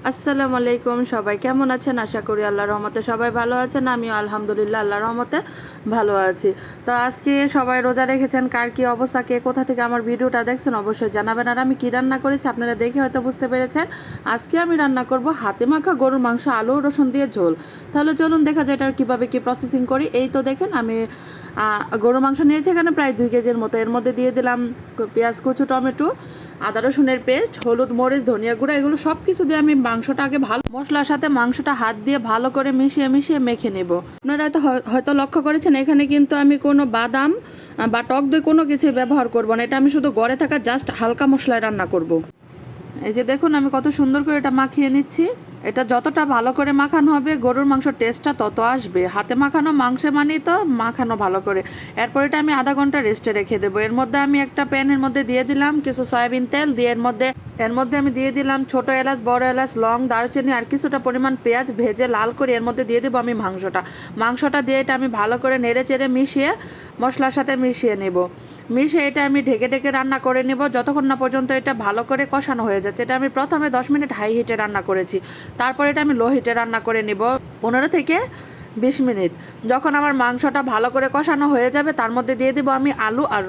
আসসালামু আলাইকুম, সবাই কেমন আছেন? আশা করি আল্লাহর রহমতে সবাই ভালো আছেন। আমিও আলহামদুলিল্লাহ আল্লাহর রহমতে ভালো আছি। তো আজকে সবাই রোজা রেখেছেন, কার কী অবস্থা, কে কোথা থেকে আমার ভিডিওটা দেখছেন অবশ্যই জানাবেন। আর আমি কী রান্না করেছি আপনারা দেখে হয়তো বুঝতে পেরেছেন। আজকে আমি রান্না করব হাতে মাখা গরুর মাংস, আলু রসুন দিয়ে ঝোল। তাহলে চলুন দেখা যায় এটার কীভাবে কী প্রসেসিং করি। এই তো দেখেন আমি গরুর মাংস নিয়েছি এখানে প্রায় 2 কেজির মতো। এর মধ্যে দিয়ে দিলাম পেঁয়াজ কুচু, টমেটো, আদা রসুনের পেস্ট, হলুদ মরিচ ধনিয়া গুঁড়া, এগুলো সব কিছু দিয়ে আমি মাংসটা আগে ভালো মশলার সাথে মাংসটা হাত দিয়ে ভালো করে মিশিয়ে মিশিয়ে মেখে নেব। আপনারা হয়তো লক্ষ্য করেছেন এখানে কিন্তু আমি কোনো বাদাম বা টক দই কোনো কিছু ব্যবহার করব না। এটা আমি শুধু ঘরে থাকা জাস্ট হালকা মশলায় রান্না করব। এই যে দেখুন আমি কত সুন্দর করে এটা মাখিয়ে নিচ্ছি। এটা যতটা ভালো করে মাখানো হবে গরুর মাংসের টেস্টটা তত আসবে। হাতে মাখানো মাংস মানেই তো মাখানো ভালো করে। এরপর এটা আমি আধা ঘন্টা রেস্টে রেখে দেবো। এর মধ্যে আমি একটা প্যানের মধ্যে দিয়ে দিলাম কিছু সয়াবিন তেল, দিয়ে এর মধ্যে আমি দিয়ে দিলাম ছোট এলাচ, বড় এলাচ, লং, দারচিনি আর কিছুটা পরিমাণ পেঁয়াজ ভেজে লাল করে এর মধ্যে দিয়ে দেবো আমি মাংসটা দিয়ে এটা আমি ভালো করে নেড়ে চেড়ে মিশিয়ে মশলার সাথে মিশিয়ে নেব। মিশিয়ে এটা আমি ঢেকে ঢেকে রান্না করে নেব যতক্ষণ না পর্যন্ত এটা ভালো করে কষানো হয়ে যাচ্ছে। এটা আমি প্রথমে 10 মিনিট হাই হিটে রান্না করেছি, তারপর এটা আমি লো হিটে রান্না করে নেব 15 থেকে 20 মিনিট। যখন আমার মাংসটা ভালো করে কষানো হয়ে যাবে তার মধ্যে দিয়ে দেবো আমি আলু আর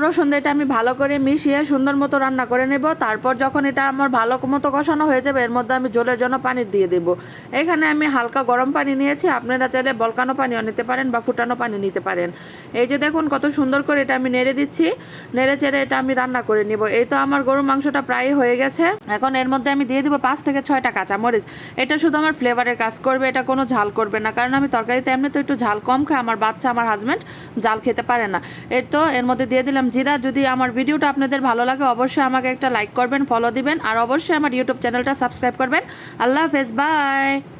রসুন দিয়ে এটা আমি ভালো করে মিশিয়ে সুন্দর মতো রান্না করে নেব। তারপর যখন এটা আমার ভালো মতো কষানো হয়ে যাবে এর মধ্যে আমি ঝোলের জন্য পানি দিয়ে দেব। এখানে আমি হালকা গরম পানি নিয়েছি, আপনারা চাইলে বলকানো পানিও নিতে পারেন বা ফুটানো পানি নিতে পারেন। এই যে দেখুন কত সুন্দর করে এটা আমি নেড়ে দিচ্ছি, নেড়ে চেড়ে এটা আমি রান্না করে নিব। এই তো আমার গরুর মাংসটা প্রায় হয়ে গেছে। এখন এর মধ্যে আমি দিয়ে দিব 5 থেকে 6টা কাঁচামরিচ। এটা শুধু আমার ফ্লেভারের কাজ করবে, এটা কোনো ঝাল করবে না, কারণ আমি তরকারিতে এমনি তো একটু ঝাল কম খাই, আমার বাচ্চা আমার হাজব্যান্ড ঝাল খেতে পারে না। এর মধ্যে দিয়ে দিলাম জিরা। যদি আমার ভিডিওটা আপনাদের ভালো লাগে অবশ্যই আমাকে একটা লাইক করবেন, ফলো দিবেন আর অবশ্যই আমার ইউটিউব চ্যানেলটা সাবস্ক্রাইব করবেন। আল্লাহ হাফেজ, বাই।